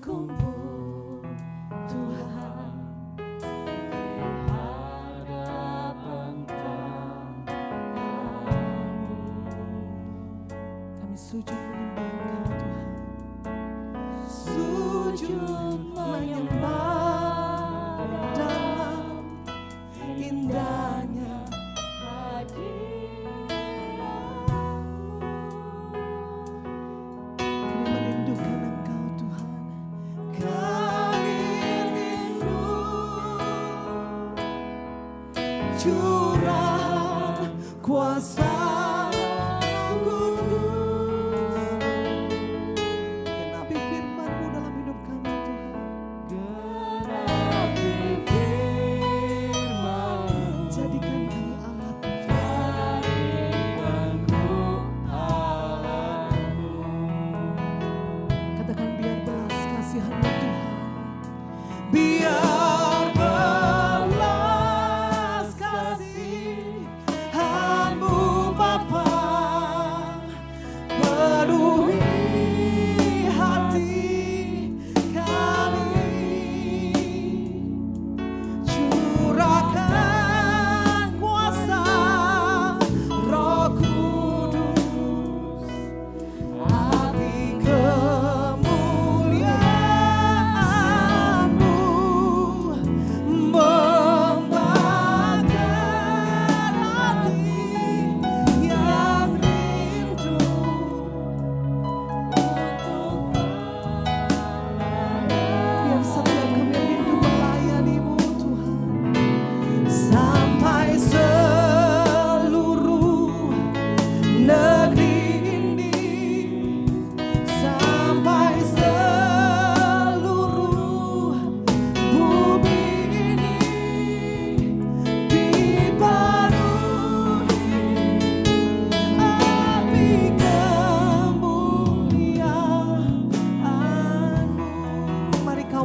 berkumpul Tuhan di hadapan tangan-Mu. Kami sujud menyembah Engkau Tuhan, sujud menyembah dalam indahnya curahan kuasa Roh Kudus. Genapi firman-Mu dalam hidup kami Tuhan. Genapi firman-Mu, jadikan kami alat-Mu. Jadikanku alat-Mu. Katakan, biar belas kasihan-Mu Tuhan, biar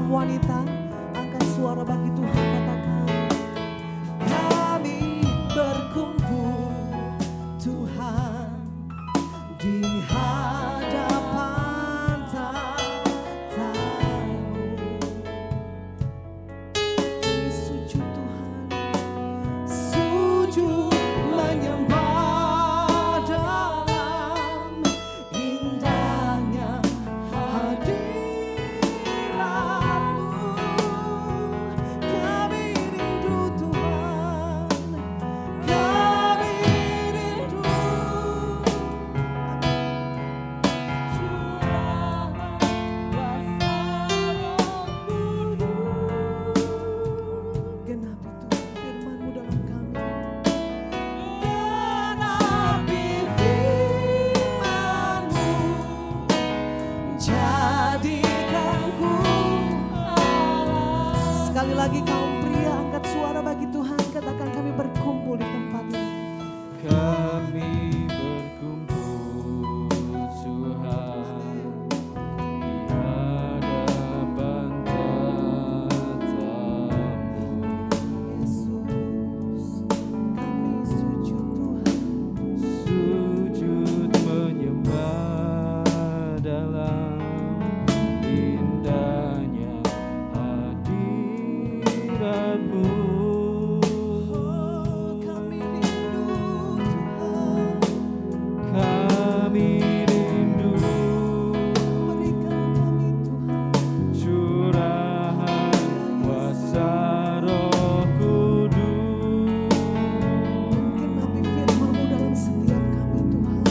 wanita, angkat suara bagi Tuhan, katakan, kami berkumpul Tuhan di hadapan tahta-Mu. Kami sujud Tuhan, sujud menyembah dalam indahnya hadirat. Sekali lagi kaum pria, angkat suara bagi Tuhan, katakan, kami berkumpul di tempat ini. Kami berkumpul Tuhan di hadapan tahta-Mu. Yesus, kami sujud Tuhan, sujud menyembah dalam indahnya hadirat-Mu. Oh, kami rindu Tuhan, kami rindu, berikan kami Tuhan curahan kuasa Roh Kudus. Genapi firman-Mu dalam setiap kami Tuhan.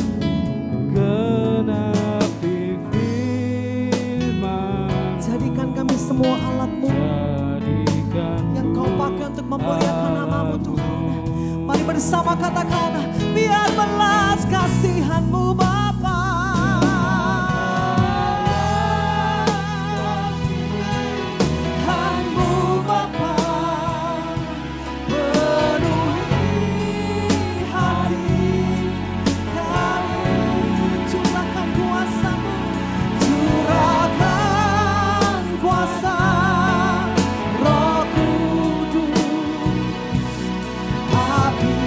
Genapi firman, jadikan kami semua alat-Mu yang Kau pakai untuk memuliakan nama-Mu Tuhan. Mari bersama katakan, biar belas kasihan-Mu Bapa. Kasihan-Mu Bapa, penuhi hati kami. Curahkan kuasa-Mu, curahkan kuasa Roh Kudus, api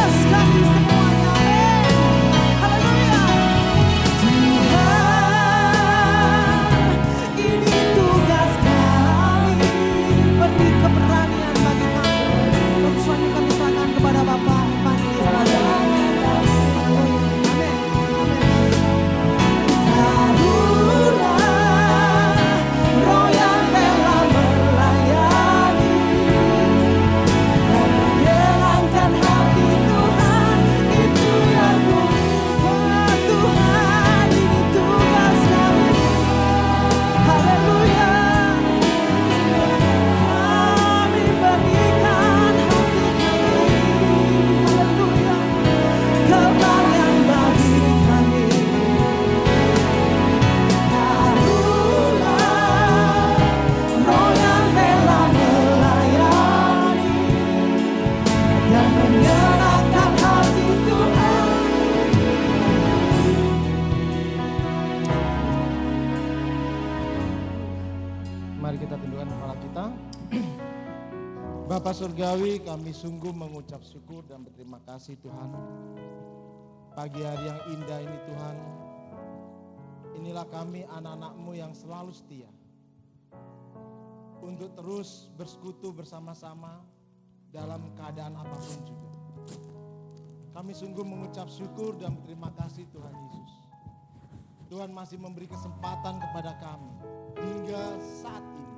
tugas kami semuanya. Amin. Haleluya. Tuhan, ini tugas kami. Beri keberanian bagi kami. Dan selanjutnya kami serahkan kepada Bapak Evangelis Raja. Bapa Surgawi, kami sungguh mengucap syukur dan berterima kasih Tuhan. Pagi hari yang indah ini Tuhan, inilah kami anak-anak-Mu yang selalu setia untuk terus bersekutu bersama-sama dalam keadaan apapun juga. Kami sungguh mengucap syukur dan berterima kasih Tuhan Yesus. Tuhan masih memberi kesempatan kepada kami hingga saat ini.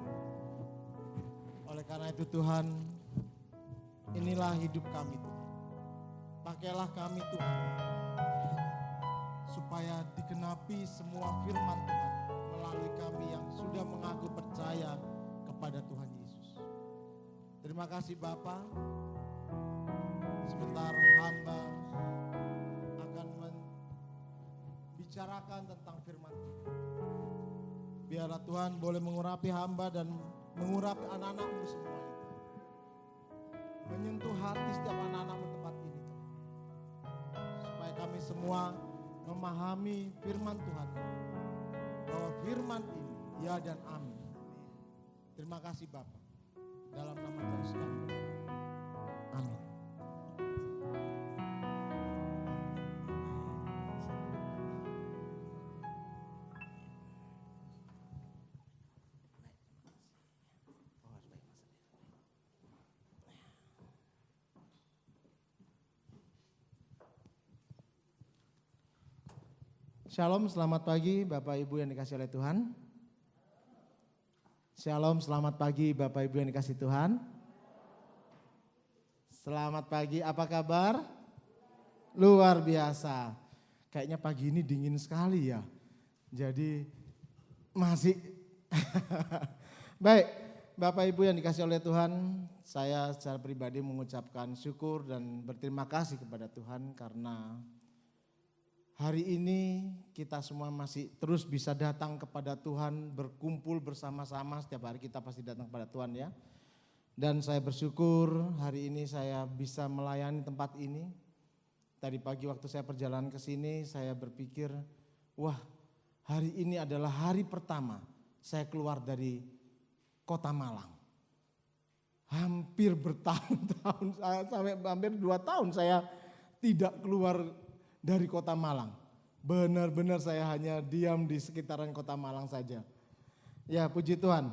Oleh karena itu Tuhan, inilah hidup kami Tuhan. Pakailah kami Tuhan, supaya dikenapi semua firman Tuhan melalui kami yang sudah mengaku percaya kepada Tuhan Yesus. Terima kasih Bapa. Sebentar hamba akan membicarakan tentang firman Tuhan. Biarlah Tuhan boleh mengurapi hamba dan mengurapi anak-anak-Mu semua itu. Menyentuh hati setiap anak-anak-Mu tempat ini Tuhan. Supaya kami semua memahami firman Tuhan. Bahwa firman ini ya dan amin. Terima kasih Bapa. Dalam nama Yesus kami berdoa. Amin. Shalom, selamat pagi Bapak Ibu yang dikasihi oleh Tuhan. Shalom, selamat pagi Bapak Ibu yang dikasihi Tuhan. Selamat pagi, apa kabar? Luar biasa. Kayaknya pagi ini dingin sekali ya. Jadi masih baik, Bapak Ibu yang dikasihi oleh Tuhan, saya secara pribadi mengucapkan syukur dan berterima kasih kepada Tuhan karena hari ini kita semua masih terus bisa datang kepada Tuhan, berkumpul bersama-sama. Setiap hari kita pasti datang kepada Tuhan ya. Dan saya bersyukur hari ini saya bisa melayani tempat ini. Tadi pagi waktu saya perjalanan ke sini saya berpikir, wah hari ini adalah hari pertama saya keluar dari Kota Malang. Hampir bertahun-tahun, sampai hampir 2 tahun saya tidak keluar dari Kota Malang. Benar-benar saya hanya diam di sekitaran Kota Malang saja. Ya puji Tuhan,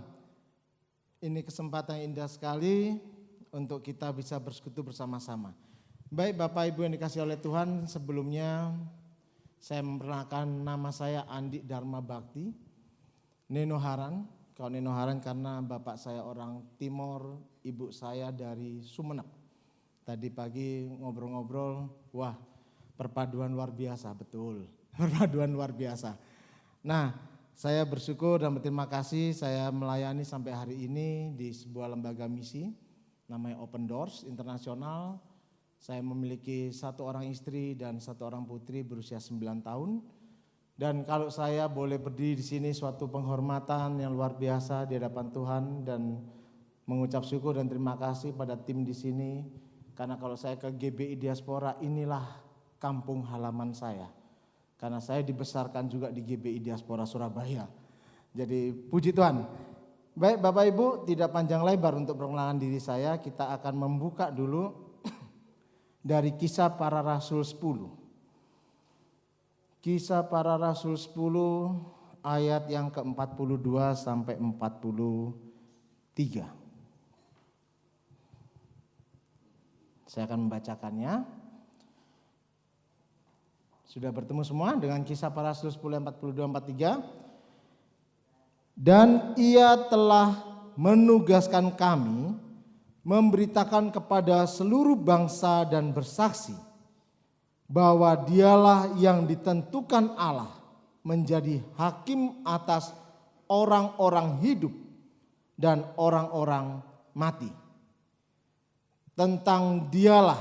ini kesempatan yang indah sekali untuk kita bisa bersekutu bersama-sama. Baik Bapak Ibu yang dikasihi oleh Tuhan, sebelumnya saya memperkenalkan nama saya Andi Dharma Bakti, Neno Haran. Kalau Neno Haran karena bapak saya orang Timor, ibu saya dari Sumeneb. Tadi pagi ngobrol-ngobrol, wah perpaduan luar biasa, betul. Perpaduan luar biasa. Nah, saya bersyukur dan berterima kasih saya melayani sampai hari ini di sebuah lembaga misi namanya Open Doors Internasional. Saya memiliki 1 orang istri dan 1 orang putri berusia 9 tahun. Dan kalau saya boleh berdiri di sini suatu penghormatan yang luar biasa di hadapan Tuhan dan mengucap syukur dan terima kasih pada tim di sini. Karena kalau saya ke GBI Diaspora, inilah kampung halaman saya. Karena saya dibesarkan juga di GBI Diaspora Surabaya. Jadi puji Tuhan. Baik Bapak Ibu, tidak panjang lebar untuk perkenalan diri saya. Kita akan membuka dulu dari Kisah Para Rasul 10. Kisah Para Rasul 10 ayat yang ke-42 sampai 43. Saya akan membacakannya. Sudah bertemu semua dengan Kisah Para Rasul 10 42-43. Dan ia telah menugaskan kami memberitakan kepada seluruh bangsa dan bersaksi bahwa dialah yang ditentukan Allah menjadi hakim atas orang-orang hidup dan orang-orang mati. Tentang dialah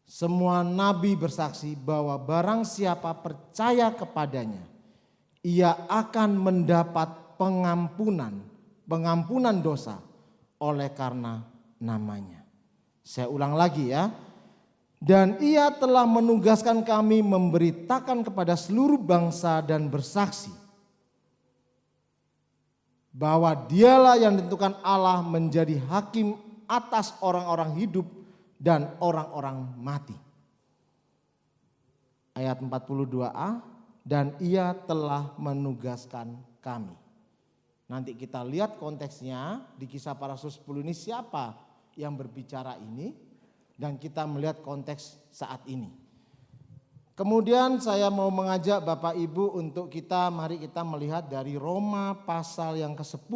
semua nabi bersaksi bahwa barang siapa percaya kepadanya, ia akan mendapat pengampunan dosa oleh karena namanya. Saya ulang lagi ya. Dan ia telah menugaskan kami memberitakan kepada seluruh bangsa dan bersaksi bahwa dialah yang ditentukan Allah menjadi hakim atas orang-orang hidup dan orang-orang mati. Ayat 42a, dan ia telah menugaskan kami. Nanti kita lihat konteksnya di Kisah Para Rasul 10 ini siapa yang berbicara ini. Dan kita melihat konteks saat ini. Kemudian saya mau mengajak Bapak Ibu untuk mari kita melihat dari Roma pasal yang ke-10.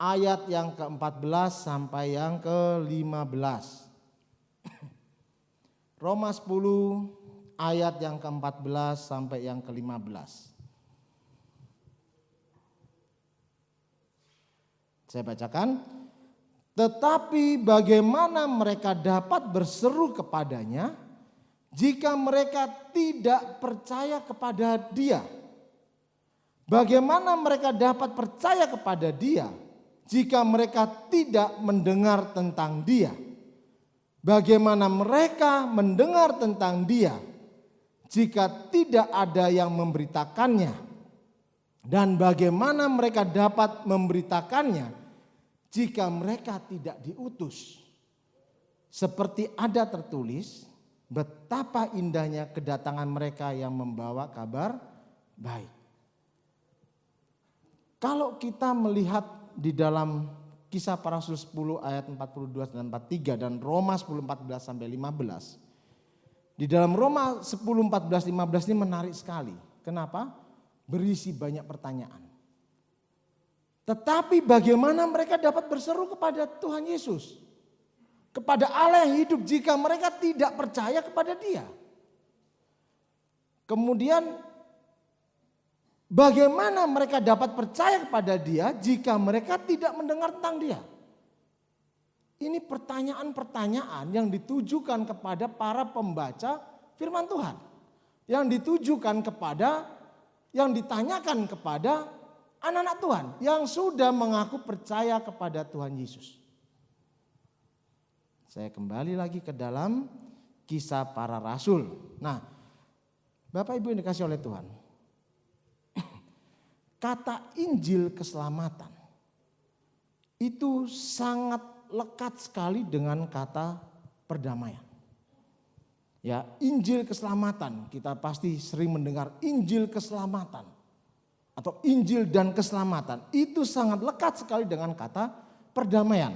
Ayat yang ke-14 sampai yang ke-15. Roma 10 ayat yang ke-14 sampai yang ke-15. Saya bacakan. Tetapi bagaimana mereka dapat berseru kepadanya jika mereka tidak percaya kepada Dia? Bagaimana mereka dapat percaya kepada Dia jika mereka tidak mendengar tentang Dia? Bagaimana mereka mendengar tentang Dia jika tidak ada yang memberitakannya? Dan bagaimana mereka dapat memberitakannya jika mereka tidak diutus? Seperti ada tertulis, betapa indahnya kedatangan mereka yang membawa kabar baik. Kalau kita melihat di dalam Kisah Para Rasul 10 ayat 42 dan 43 dan Roma 10 14 sampai 15. Di dalam Roma 10 14 15 ini menarik sekali. Kenapa? Berisi banyak pertanyaan. Tetapi bagaimana mereka dapat berseru kepada Tuhan Yesus? Kepada Allah yang hidup jika mereka tidak percaya kepada Dia. Kemudian bagaimana mereka dapat percaya kepada Dia jika mereka tidak mendengar tentang Dia? Ini pertanyaan-pertanyaan yang ditujukan kepada para pembaca firman Tuhan. Yang ditujukan kepada, yang ditanyakan kepada anak-anak Tuhan yang sudah mengaku percaya kepada Tuhan Yesus. Saya kembali lagi ke dalam Kisah Para Rasul. Nah, Bapak Ibu yang dikasih oleh Tuhan. Kata Injil keselamatan itu sangat lekat sekali dengan kata perdamaian. Ya, Injil keselamatan, kita pasti sering mendengar Injil keselamatan. Atau Injil dan keselamatan itu sangat lekat sekali dengan kata perdamaian.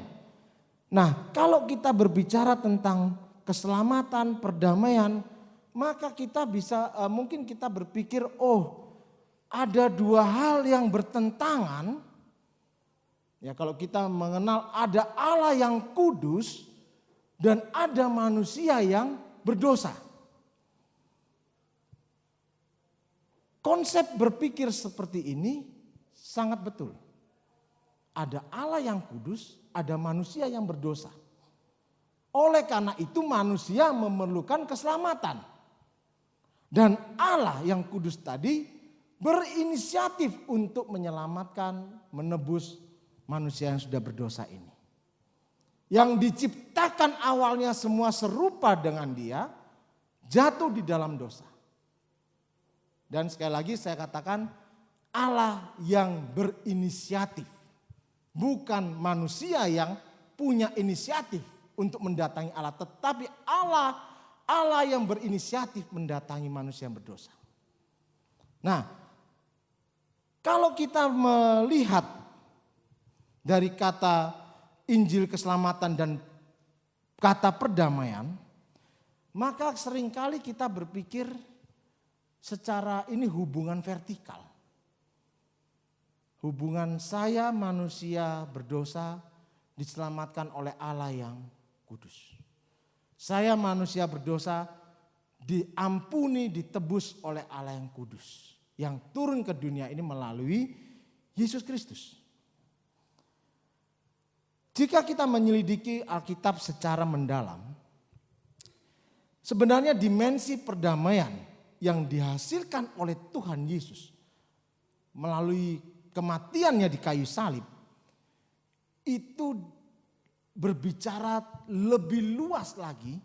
Nah, kalau kita berbicara tentang keselamatan, perdamaian, maka kita bisa mungkin kita berpikir, oh, ada dua hal yang bertentangan. Ya, kalau kita mengenal ada Allah yang kudus dan ada manusia yang berdosa. Konsep berpikir seperti ini sangat betul. Ada Allah yang kudus, ada manusia yang berdosa. Oleh karena itu manusia memerlukan keselamatan. Dan Allah yang kudus tadi berinisiatif untuk menyelamatkan, menebus manusia yang sudah berdosa ini. Yang diciptakan awalnya semua serupa dengan Dia, jatuh di dalam dosa. Dan sekali lagi saya katakan Allah yang berinisiatif. Bukan manusia yang punya inisiatif. untuk mendatangi Allah, tetapi Allah yang berinisiatif mendatangi manusia yang berdosa. Nah, kalau kita melihat dari kata Injil keselamatan dan kata perdamaian, maka seringkali kita berpikir secara ini hubungan vertikal. Hubungan saya manusia berdosa diselamatkan oleh Allah yang kudus. Saya manusia berdosa diampuni, ditebus oleh Allah yang kudus. Yang turun ke dunia ini melalui Yesus Kristus. Jika kita menyelidiki Alkitab secara mendalam, sebenarnya dimensi perdamaian yang dihasilkan oleh Tuhan Yesus melalui kematiannya di kayu salib itu berbicara lebih luas lagi,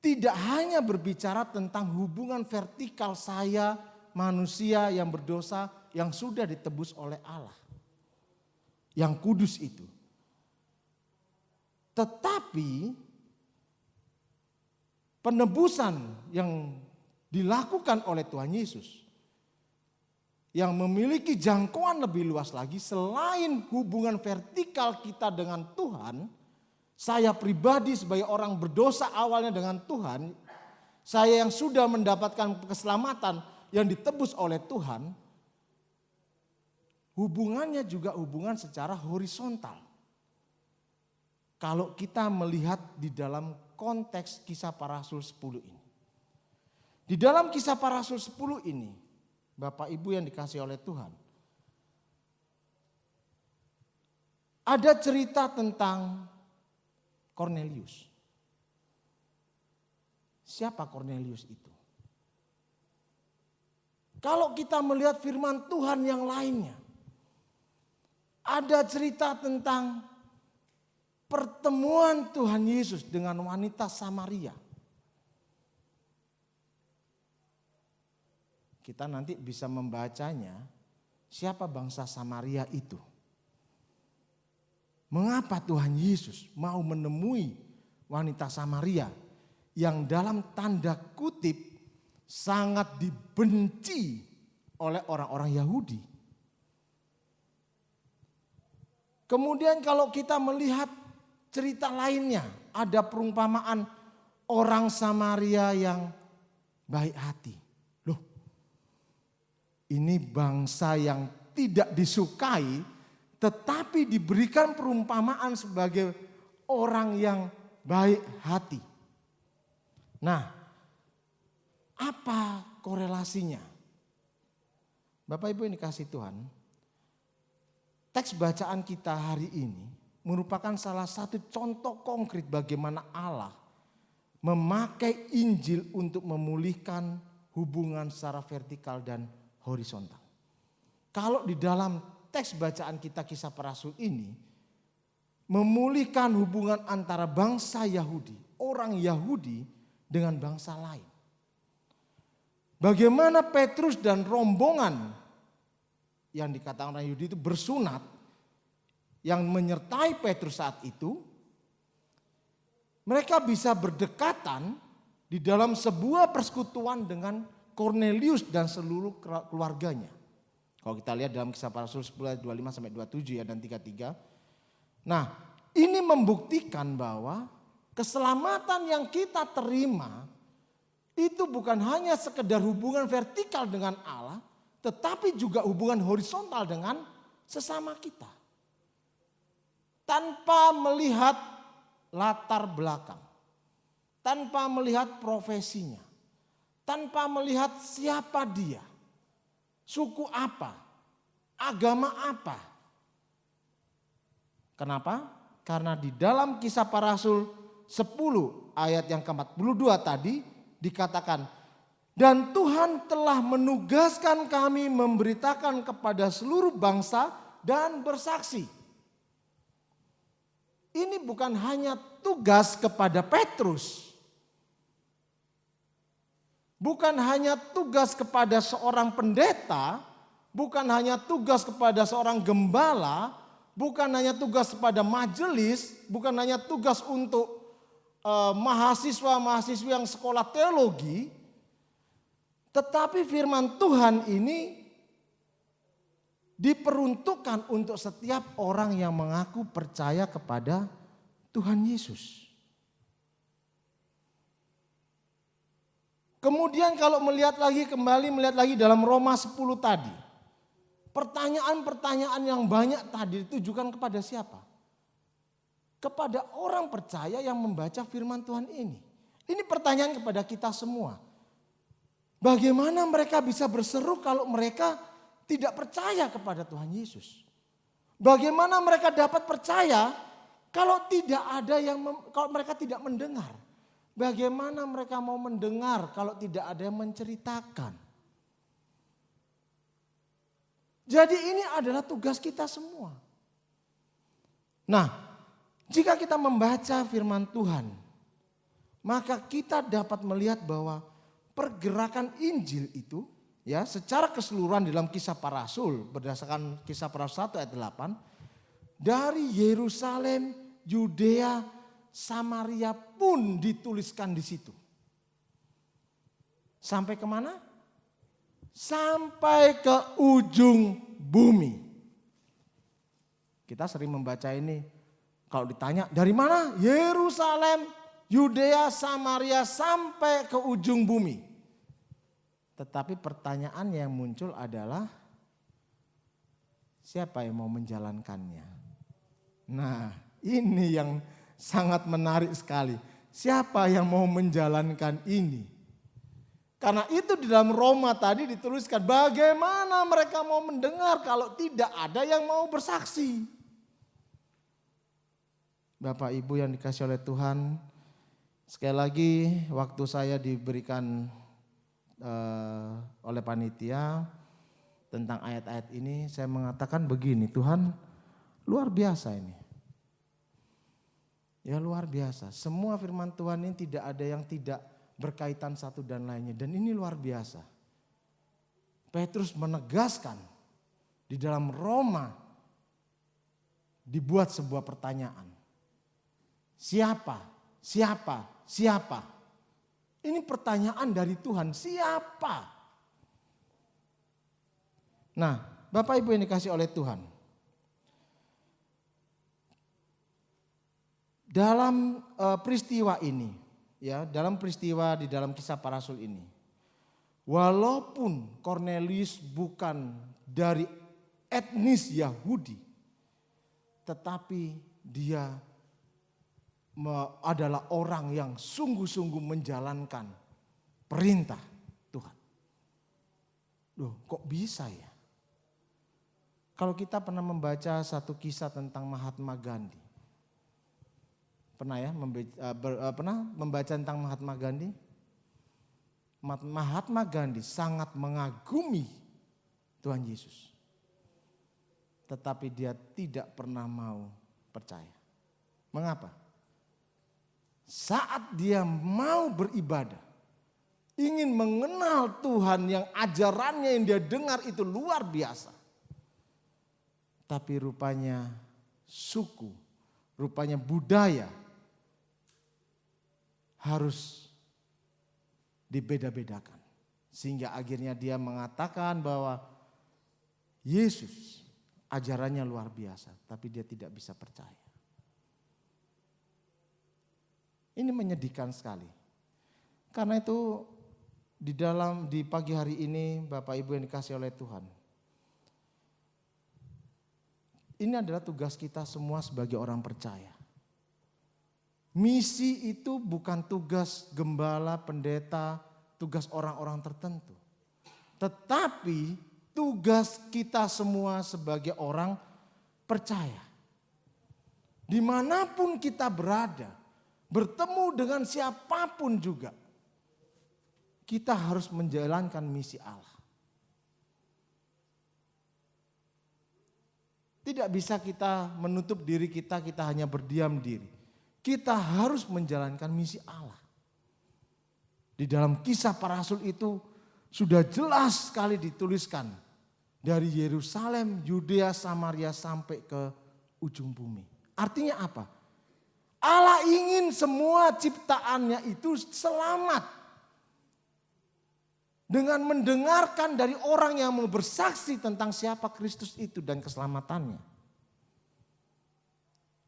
tidak hanya berbicara tentang hubungan vertikal saya manusia yang berdosa yang sudah ditebus oleh Allah yang kudus itu. Tetapi penebusan yang dilakukan oleh Tuhan Yesus yang memiliki jangkauan lebih luas lagi, selain hubungan vertikal kita dengan Tuhan, saya pribadi sebagai orang berdosa awalnya dengan Tuhan, saya yang sudah mendapatkan keselamatan yang ditebus oleh Tuhan, hubungannya juga hubungan secara horizontal. Kalau kita melihat di dalam konteks Kisah Para Rasul 10 ini. Di dalam Kisah Para Rasul 10 ini, Bapak Ibu yang dikasihi oleh Tuhan, ada cerita tentang Kornelius. Siapa Kornelius itu? Kalau kita melihat firman Tuhan yang lainnya, ada cerita tentang pertemuan Tuhan Yesus dengan wanita Samaria. Kita nanti bisa membacanya, siapa bangsa Samaria itu. Mengapa Tuhan Yesus mau menemui wanita Samaria yang dalam tanda kutip sangat dibenci oleh orang-orang Yahudi. Kemudian kalau kita melihat cerita lainnya, ada perumpamaan orang Samaria yang baik hati. Loh, ini bangsa yang tidak disukai, tetapi diberikan perumpamaan sebagai orang yang baik hati. Nah, apa korelasinya? Bapak Ibu yang dikasihi Tuhan, teks bacaan kita hari ini merupakan salah satu contoh konkret bagaimana Allah memakai Injil untuk memulihkan hubungan secara vertikal dan horizontal. Kalau di dalam teks bacaan kita Kisah Para Rasul ini memulihkan hubungan antara bangsa Yahudi, orang Yahudi dengan bangsa lain. Bagaimana Petrus dan rombongan yang dikatakan orang Yahudi itu bersunat, yang menyertai Petrus saat itu, mereka bisa berdekatan di dalam sebuah persekutuan dengan Kornelius dan seluruh keluarganya. Kalau kita lihat dalam Kisah Para Rasul 10 ayat 25 sampai 27 ya dan 33. Nah, ini membuktikan bahwa keselamatan yang kita terima itu bukan hanya sekedar hubungan vertikal dengan Allah, tetapi juga hubungan horizontal dengan sesama kita. Tanpa melihat latar belakang, tanpa melihat profesinya, tanpa melihat siapa dia, suku apa, agama apa. Kenapa? Karena di dalam Kisah Para Rasul 10 ayat yang ke-42 tadi dikatakan, dan Tuhan telah menugaskan kami memberitakan kepada seluruh bangsa dan bersaksi. Ini bukan hanya tugas kepada Petrus. Bukan hanya tugas kepada seorang pendeta, bukan hanya tugas kepada seorang gembala, bukan hanya tugas kepada majelis, bukan hanya tugas untuk mahasiswa-mahasiswi yang sekolah teologi, tetapi firman Tuhan ini diperuntukkan untuk setiap orang yang mengaku percaya kepada Tuhan Yesus. Kemudian kalau melihat lagi dalam Roma 10 tadi. Pertanyaan-pertanyaan yang banyak tadi ditujukan kepada siapa? Kepada orang percaya yang membaca firman Tuhan ini. Ini pertanyaan kepada kita semua. Bagaimana mereka bisa berseru kalau mereka tidak percaya kepada Tuhan Yesus? Bagaimana mereka dapat percaya kalau kalau mereka tidak mendengar? Bagaimana mereka mau mendengar kalau tidak ada yang menceritakan? Jadi ini adalah tugas kita semua. Nah, jika kita membaca firman Tuhan, maka kita dapat melihat bahwa pergerakan Injil itu ya secara keseluruhan dalam Kisah Para Rasul, berdasarkan Kisah Para Rasul 1 ayat 8, dari Yerusalem, Yudea, Samaria pun dituliskan di situ. Sampai kemana? Sampai ke ujung bumi. Kita sering membaca ini. Kalau ditanya dari mana? Yerusalem, Yudea, Samaria sampai ke ujung bumi. Tetapi pertanyaan yang muncul adalah siapa yang mau menjalankannya? Nah, ini yang sangat menarik sekali. Siapa yang mau menjalankan ini? Karena itu di dalam Roma tadi dituliskan bagaimana mereka mau mendengar kalau tidak ada yang mau bersaksi. Bapak Ibu yang dikasih oleh Tuhan, sekali lagi waktu saya diberikan oleh panitia tentang ayat-ayat ini, saya mengatakan begini, Tuhan luar biasa ini. Ya luar biasa, semua firman Tuhan ini tidak ada yang tidak berkaitan satu dan lainnya. Dan ini luar biasa. Petrus menegaskan di dalam Roma dibuat sebuah pertanyaan. Siapa? Siapa? Siapa? Ini pertanyaan dari Tuhan, siapa? Nah, Bapak Ibu yang dikasih oleh Tuhan. Dalam peristiwa ini, ya, dalam peristiwa di dalam Kisah Para Rasul ini, walaupun Kornelius bukan dari etnis Yahudi, tetapi dia adalah orang yang sungguh-sungguh menjalankan perintah Tuhan. Loh, kok bisa ya? Kalau kita pernah membaca satu kisah tentang Mahatma Gandhi, pernah ya membaca tentang Mahatma Gandhi? Mahatma Gandhi sangat mengagumi Tuhan Yesus. Tetapi dia tidak pernah mau percaya. Mengapa? Saat dia mau beribadah, ingin mengenal Tuhan yang ajarannya yang dia dengar itu luar biasa. Tapi rupanya suku, rupanya budaya harus dibeda-bedakan. Sehingga akhirnya dia mengatakan bahwa Yesus ajarannya luar biasa, tapi dia tidak bisa percaya. Ini menyedihkan sekali. Karena itu di pagi hari ini Bapak Ibu yang dikasih oleh Tuhan. Ini adalah tugas kita semua sebagai orang percaya. Misi itu bukan tugas gembala, pendeta, tugas orang-orang tertentu. Tetapi tugas kita semua sebagai orang percaya. Dimanapun kita berada, bertemu dengan siapapun juga, kita harus menjalankan misi Allah. Tidak bisa kita menutup diri kita hanya berdiam diri. Kita harus menjalankan misi Allah. Di dalam Kisah Para Rasul itu sudah jelas sekali dituliskan. Dari Yerusalem, Yudea, Samaria sampai ke ujung bumi. Artinya apa? Allah ingin semua ciptaannya itu selamat. Dengan mendengarkan dari orang yang mau bersaksi tentang siapa Kristus itu dan keselamatannya.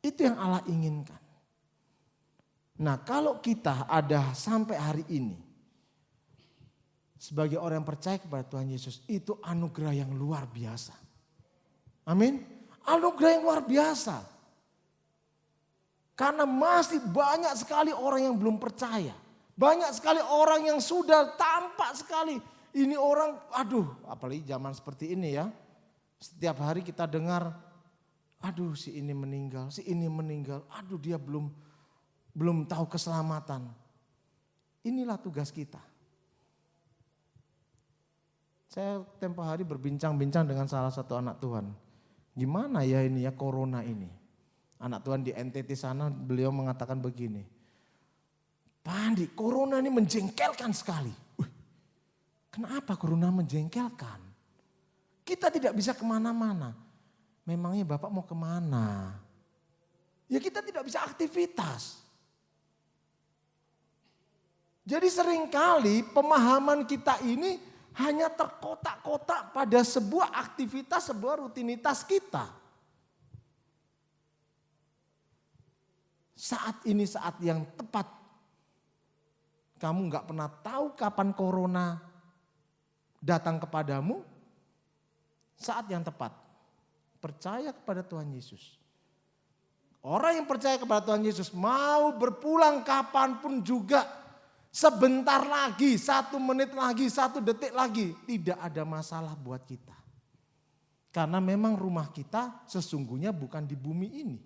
Itu yang Allah inginkan. Nah, kalau kita ada sampai hari ini sebagai orang yang percaya kepada Tuhan Yesus, itu anugerah yang luar biasa. Amin. Anugerah yang luar biasa. Karena masih banyak sekali orang yang belum percaya. Banyak sekali orang yang sudah tampak sekali. Ini orang, aduh, apalagi zaman seperti ini ya. Setiap hari kita dengar, aduh si ini meninggal, si ini meninggal. Aduh dia belum tahu keselamatan. Inilah tugas kita. Saya tempo hari berbincang-bincang dengan salah satu anak Tuhan. Gimana ya ini ya corona ini. Anak Tuhan di NTT sana beliau mengatakan begini. Pak Andi, corona ini menjengkelkan sekali. Kenapa corona menjengkelkan? Kita tidak bisa kemana-mana. Memangnya Bapak mau kemana? Ya kita tidak bisa aktivitas. Jadi seringkali pemahaman kita ini hanya terkotak-kotak pada sebuah aktivitas, sebuah rutinitas kita. Saat ini saat yang tepat. Kamu gak pernah tahu kapan corona datang kepadamu. Saat yang tepat. Percaya kepada Tuhan Yesus. Orang yang percaya kepada Tuhan Yesus mau berpulang kapanpun juga. Sebentar lagi, 1 menit lagi, 1 detik lagi. Tidak ada masalah buat kita. Karena memang rumah kita sesungguhnya bukan di bumi ini.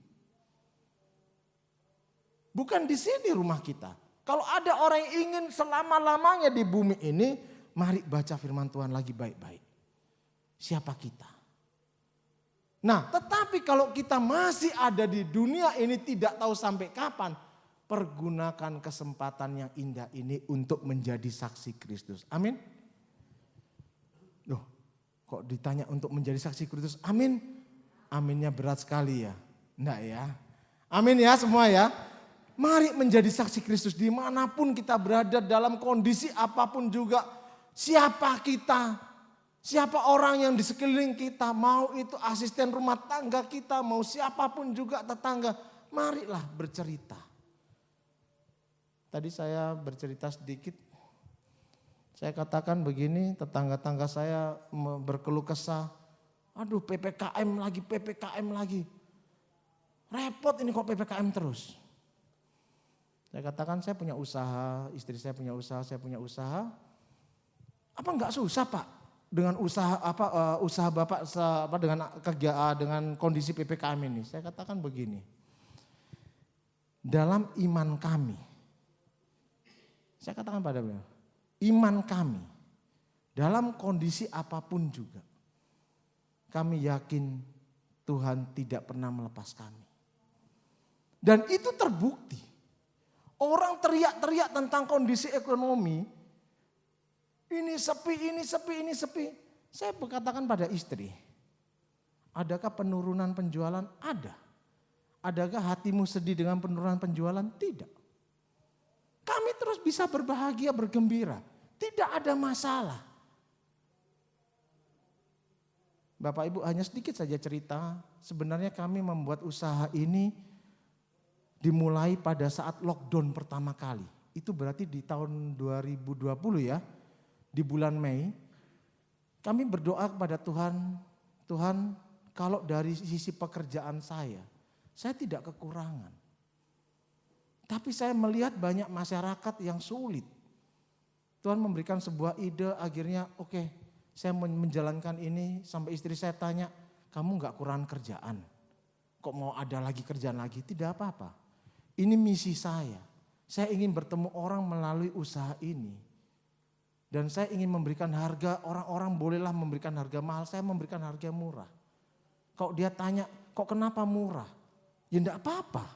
Bukan di sini rumah kita. Kalau ada orang yang ingin selama-lamanya di bumi ini, mari baca firman Tuhan lagi baik-baik. Siapa kita? Nah, tetapi kalau kita masih ada di dunia ini tidak tahu sampai kapan, pergunakan kesempatan yang indah ini untuk menjadi saksi Kristus. Amin. Loh, kok ditanya untuk menjadi saksi Kristus? Amin. Aminnya berat sekali ya. Enggak ya. Amin ya semua ya. Mari menjadi saksi Kristus dimanapun kita berada dalam kondisi apapun juga. Siapa kita, siapa orang yang di sekeliling kita, mau itu asisten rumah tangga kita, mau siapapun juga tetangga. Marilah bercerita. Tadi saya bercerita sedikit, saya katakan begini, tetangga-tangga saya berkeluh kesah. Aduh PPKM lagi. Repot ini kok PPKM terus. Saya katakan saya punya usaha, istri saya punya usaha, saya punya usaha. Apa enggak susah Pak dengan usaha Bapak dengan kondisi PPKM ini? Saya katakan begini. Dalam iman kami. Saya katakan pada beliau, iman kami dalam kondisi apapun juga. Kami yakin Tuhan tidak pernah melepas kami. Dan itu terbukti. Orang teriak-teriak tentang kondisi ekonomi. Ini sepi. Saya berkatakan pada istri. Adakah penurunan penjualan? Ada. Adakah hatimu sedih dengan penurunan penjualan? Tidak. Kami terus bisa berbahagia, bergembira. Tidak ada masalah. Bapak Ibu hanya sedikit saja cerita. Sebenarnya kami membuat usaha ini dimulai pada saat lockdown pertama kali. Itu berarti di tahun 2020 ya, di bulan Mei. Kami berdoa kepada Tuhan, Tuhan kalau dari sisi pekerjaan saya tidak kekurangan. Tapi saya melihat banyak masyarakat yang sulit. Tuhan memberikan sebuah ide, akhirnya oke, saya menjalankan ini sampai istri saya tanya, kamu gak kurang kerjaan? Kok mau ada lagi kerjaan lagi? Tidak apa-apa. Ini misi saya. Saya ingin bertemu orang melalui usaha ini. Dan saya ingin memberikan harga, orang-orang bolehlah memberikan harga mahal, saya memberikan harga murah. Kalau dia tanya, kok kenapa murah? Ya enggak apa-apa.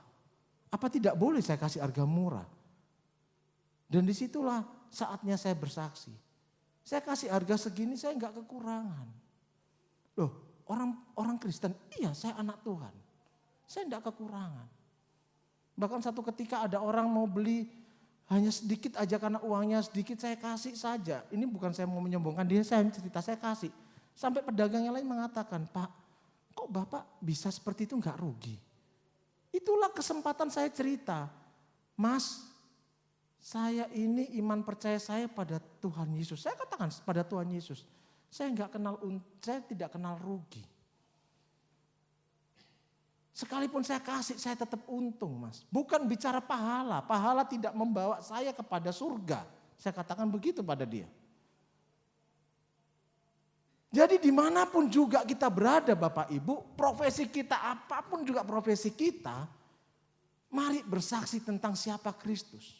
Apa tidak boleh saya kasih harga murah? Dan disitulah saatnya saya bersaksi. Saya kasih harga segini, saya enggak kekurangan. Loh, orang Kristen, iya saya anak Tuhan. Saya enggak kekurangan. Bahkan satu ketika ada orang mau beli hanya sedikit aja karena uangnya sedikit, saya kasih saja. Ini bukan saya mau menyombongkan dia, saya cerita, saya kasih. Sampai pedagang yang lain mengatakan, Pak, kok Bapak bisa seperti itu enggak rugi? Itulah kesempatan saya cerita. Mas, saya ini iman percaya saya pada Tuhan Yesus. Saya katakan pada Tuhan Yesus. Saya tidak kenal rugi. Sekalipun saya kasih, saya tetap untung, Mas. Bukan bicara pahala. Pahala tidak membawa saya kepada surga. Saya katakan begitu pada dia. Jadi dimanapun juga kita berada Bapak Ibu, profesi kita apapun juga profesi kita, mari bersaksi tentang siapa Kristus.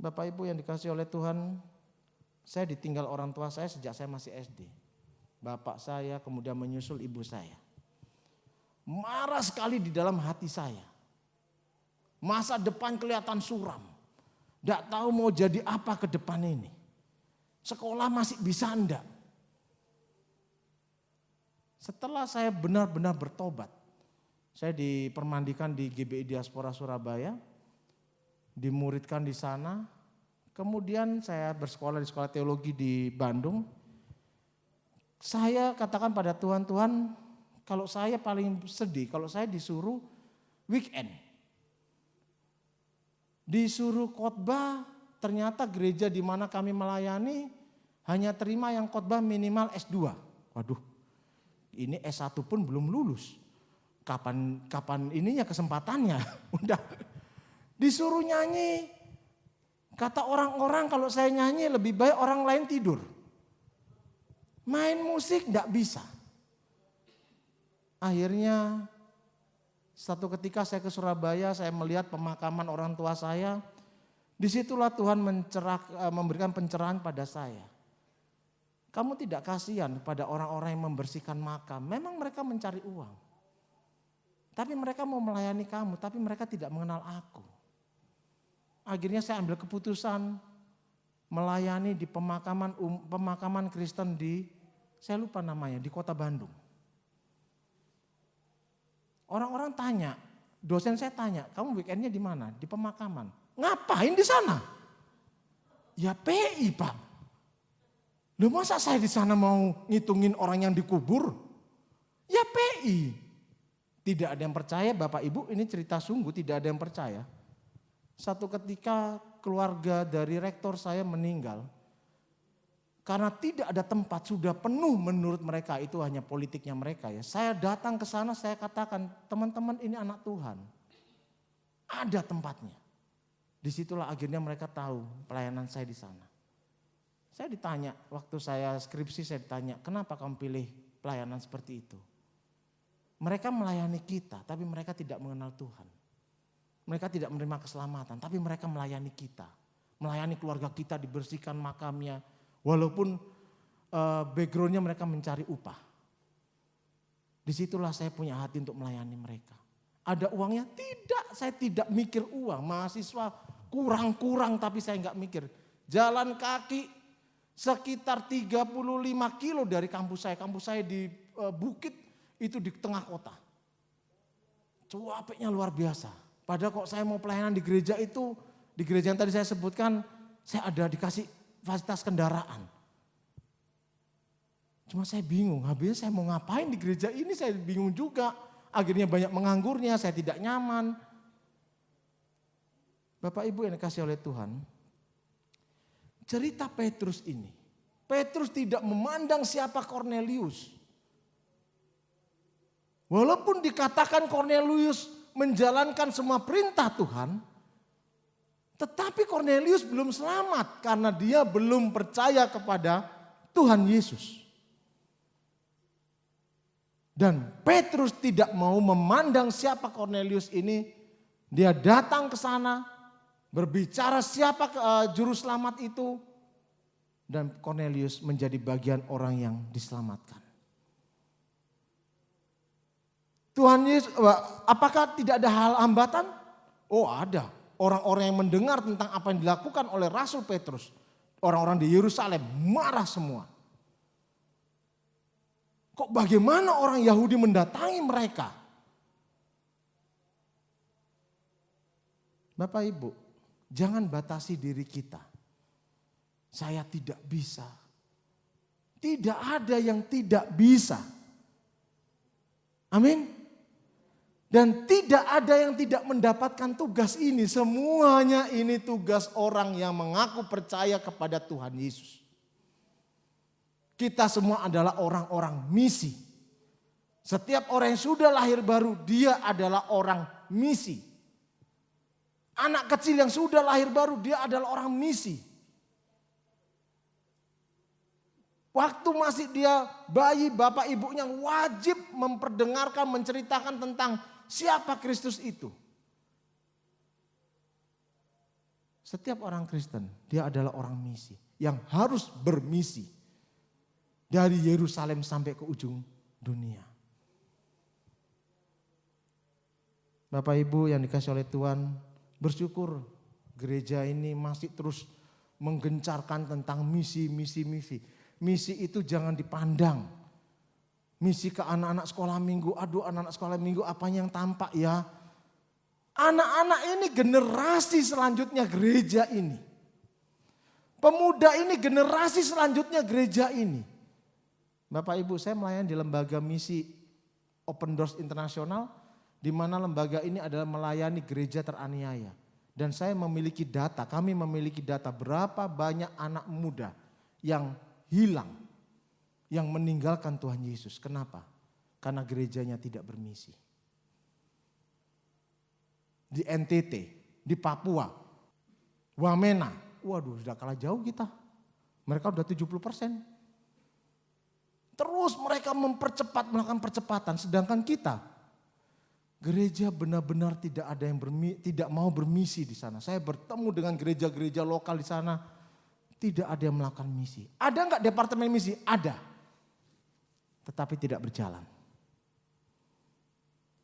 Bapak Ibu yang dikasihi oleh Tuhan, saya ditinggal orang tua saya sejak saya masih SD. Bapak saya kemudian menyusul ibu saya. Marah sekali di dalam hati saya. Masa depan kelihatan suram. Tidak tahu mau jadi apa ke depan ini. Sekolah masih bisa enggak. Setelah saya benar-benar bertobat. Saya dipermandikan di GBI Diaspora Surabaya. Dimuridkan di sana. Kemudian saya bersekolah di sekolah teologi di Bandung. Saya katakan pada Tuhan, Tuhan, kalau saya paling sedih, kalau saya disuruh weekend. Disuruh khotbah, ternyata gereja di mana kami melayani hanya terima yang khotbah minimal S2. Waduh, ini S1 pun belum lulus. Kapan ininya kesempatannya? Udah disuruh nyanyi. Kata orang-orang kalau saya nyanyi lebih baik orang lain tidur. Main musik enggak bisa. Akhirnya satu ketika saya ke Surabaya, saya melihat pemakaman orang tua saya. Disitulah Tuhan memberikan pencerahan pada saya. Kamu tidak kasihan pada orang-orang yang membersihkan makam. Memang mereka mencari uang. Tapi mereka mau melayani kamu, tapi mereka tidak mengenal aku. Akhirnya saya ambil keputusan melayani di pemakaman Kristen di, saya lupa namanya, di kota Bandung. Orang-orang tanya, dosen saya tanya, kamu weekendnya di mana? Di pemakaman. Ngapain di sana? Ya PI Pak. Loh masa saya di sana mau ngitungin orang yang dikubur? Ya PI. Tidak ada yang percaya Bapak Ibu, ini cerita sungguh tidak ada yang percaya. Satu ketika keluarga dari rektor saya meninggal. Karena tidak ada tempat, sudah penuh menurut mereka, itu hanya politiknya mereka ya. Saya datang ke sana, saya katakan, teman-teman ini anak Tuhan. Ada tempatnya. Disitulah akhirnya mereka tahu pelayanan saya di sana. Saya ditanya, waktu saya skripsi saya ditanya, kenapa kamu pilih pelayanan seperti itu? Mereka melayani kita, tapi mereka tidak mengenal Tuhan. Mereka tidak menerima keselamatan, tapi mereka melayani kita. Melayani keluarga kita, dibersihkan makamnya. Walaupun backgroundnya mereka mencari upah. Disitulah saya punya hati untuk melayani mereka. Ada uangnya? Tidak, saya tidak mikir uang. Mahasiswa kurang-kurang tapi saya enggak mikir. Jalan kaki sekitar 35 kilo dari kampus saya. Kampus saya di bukit itu di tengah kota. Cuapeknya luar biasa. Padahal kok saya mau pelayanan di gereja itu, di gereja yang tadi saya sebutkan, saya ada dikasih fasilitas kendaraan. Cuma saya bingung, habisnya saya mau ngapain di gereja ini, saya bingung juga. Akhirnya banyak menganggurnya, saya tidak nyaman. Bapak Ibu yang dikasihi oleh Tuhan, cerita Petrus ini. Petrus tidak memandang siapa Kornelius. Walaupun dikatakan Kornelius menjalankan semua perintah Tuhan, tetapi Kornelius belum selamat karena dia belum percaya kepada Tuhan Yesus. Dan Petrus tidak mau memandang siapa Kornelius ini. Dia datang ke sana, berbicara siapa juru selamat itu. Dan Kornelius menjadi bagian orang yang diselamatkan. Tuhan Yesus, apakah tidak ada hal hambatan? Oh ada. Orang-orang yang mendengar tentang apa yang dilakukan oleh Rasul Petrus. Orang-orang di Yerusalem marah semua. Kok bagaimana orang Yahudi mendatangi mereka? Bapak Ibu, jangan batasi diri kita. Saya tidak bisa. Tidak ada yang tidak bisa. Amin. Dan tidak ada yang tidak mendapatkan tugas ini. Semuanya ini tugas orang yang mengaku percaya kepada Tuhan Yesus. Kita semua adalah orang-orang misi. Setiap orang yang sudah lahir baru, dia adalah orang misi. Anak kecil yang sudah lahir baru, dia adalah orang misi. Waktu masih dia bayi, bapak ibunya wajib memperdengarkan, menceritakan tentang siapa Kristus itu. Setiap orang Kristen, dia adalah orang misi. Yang harus bermisi. Dari Yerusalem sampai ke ujung dunia. Bapak Ibu yang dikasih oleh Tuhan, bersyukur gereja ini masih terus menggencarkan tentang misi. Misi itu jangan dipandang. Misi ke anak-anak sekolah minggu, aduh anak-anak sekolah minggu apanya yang tampak ya. Anak-anak ini generasi selanjutnya gereja ini. Pemuda ini generasi selanjutnya gereja ini. Bapak Ibu, saya melayani di lembaga misi Open Doors International, di mana lembaga ini adalah melayani gereja teraniaya. Dan saya memiliki data, kami memiliki data berapa banyak anak muda yang hilang, yang meninggalkan Tuhan Yesus. Kenapa? Karena gerejanya tidak bermisi. Di NTT, di Papua, Wamena, waduh sudah kalah jauh kita. Mereka udah 70%. Terus mereka melakukan percepatan, sedangkan kita gereja benar-benar tidak ada yang tidak mau bermisi di sana. Saya bertemu dengan gereja-gereja lokal di sana, tidak ada yang melakukan misi. Ada enggak departemen misi? Ada. Tetapi tidak berjalan.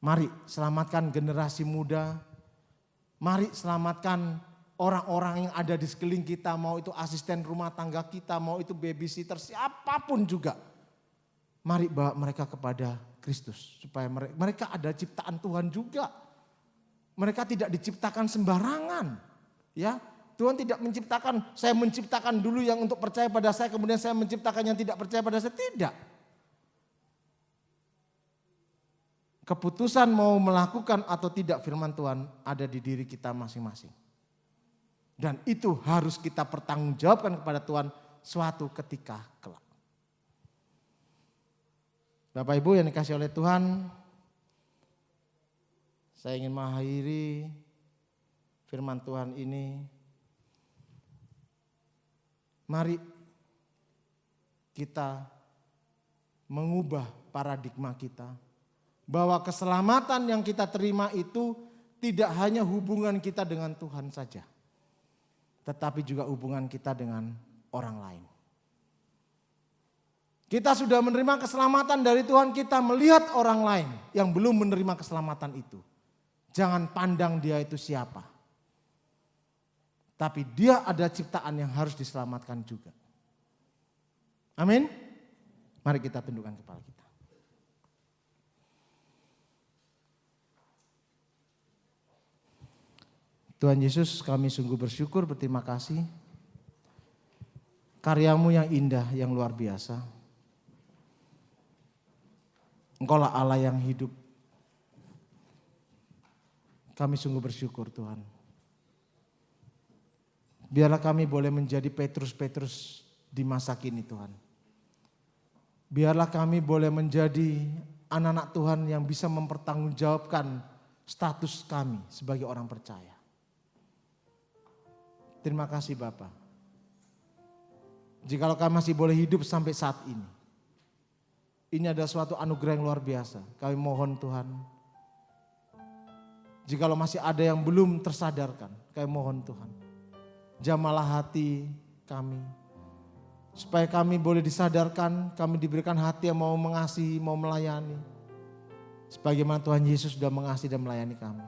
Mari selamatkan generasi muda. Mari selamatkan orang-orang yang ada di sekeliling kita. Mau itu asisten rumah tangga kita, mau itu babysitter, siapapun juga. Mari bawa mereka kepada Kristus. Supaya mereka ada ciptaan Tuhan juga. Mereka tidak diciptakan sembarangan. Ya, Tuhan tidak menciptakan, saya menciptakan dulu yang untuk percaya pada saya, kemudian saya menciptakan yang tidak percaya pada saya. Tidak. Keputusan mau melakukan atau tidak firman Tuhan ada di diri kita masing-masing. Dan itu harus kita pertanggungjawabkan kepada Tuhan suatu ketika kelak. Bapak Ibu yang dikasih oleh Tuhan, saya ingin mengakhiri firman Tuhan ini. Mari kita mengubah paradigma kita. Bahwa keselamatan yang kita terima itu tidak hanya hubungan kita dengan Tuhan saja. Tetapi juga hubungan kita dengan orang lain. Kita sudah menerima keselamatan dari Tuhan, kita melihat orang lain yang belum menerima keselamatan itu. Jangan pandang dia itu siapa. Tapi dia ada ciptaan yang harus diselamatkan juga. Amin. Mari kita tundukkan kepala kita. Tuhan Yesus, kami sungguh bersyukur, berterima kasih. Karyamu yang indah, yang luar biasa. Engkaulah Allah yang hidup. Kami sungguh bersyukur Tuhan. Biarlah kami boleh menjadi Petrus-Petrus di masa kini Tuhan. Biarlah kami boleh menjadi anak-anak Tuhan yang bisa mempertanggungjawabkan status kami sebagai orang percaya. Terima kasih Bapa. Jikalau kami masih boleh hidup sampai saat ini. Ini adalah suatu anugerah yang luar biasa. Kami mohon Tuhan. Jikalau masih ada yang belum tersadarkan, kami mohon Tuhan. Jamalah hati kami. Supaya kami boleh disadarkan, kami diberikan hati yang mau mengasihi, mau melayani. Sebagaimana Tuhan Yesus sudah mengasihi dan melayani kami.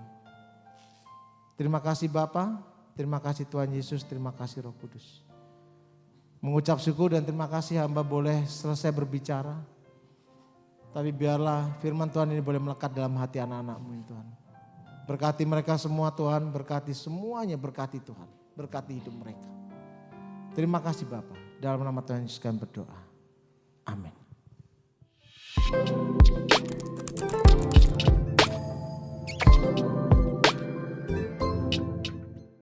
Terima kasih Bapa, terima kasih Tuhan Yesus, terima kasih Roh Kudus. Mengucap syukur dan terima kasih hamba boleh selesai berbicara. Tapi biarlah firman Tuhan ini boleh melekat dalam hati anak-anak-Mu Tuhan. Berkati mereka semua Tuhan, berkati semuanya, berkati Tuhan. Berkati hidup mereka. Terima kasih Bapa. Dalam nama Tuhan Yesus kami berdoa. Amin.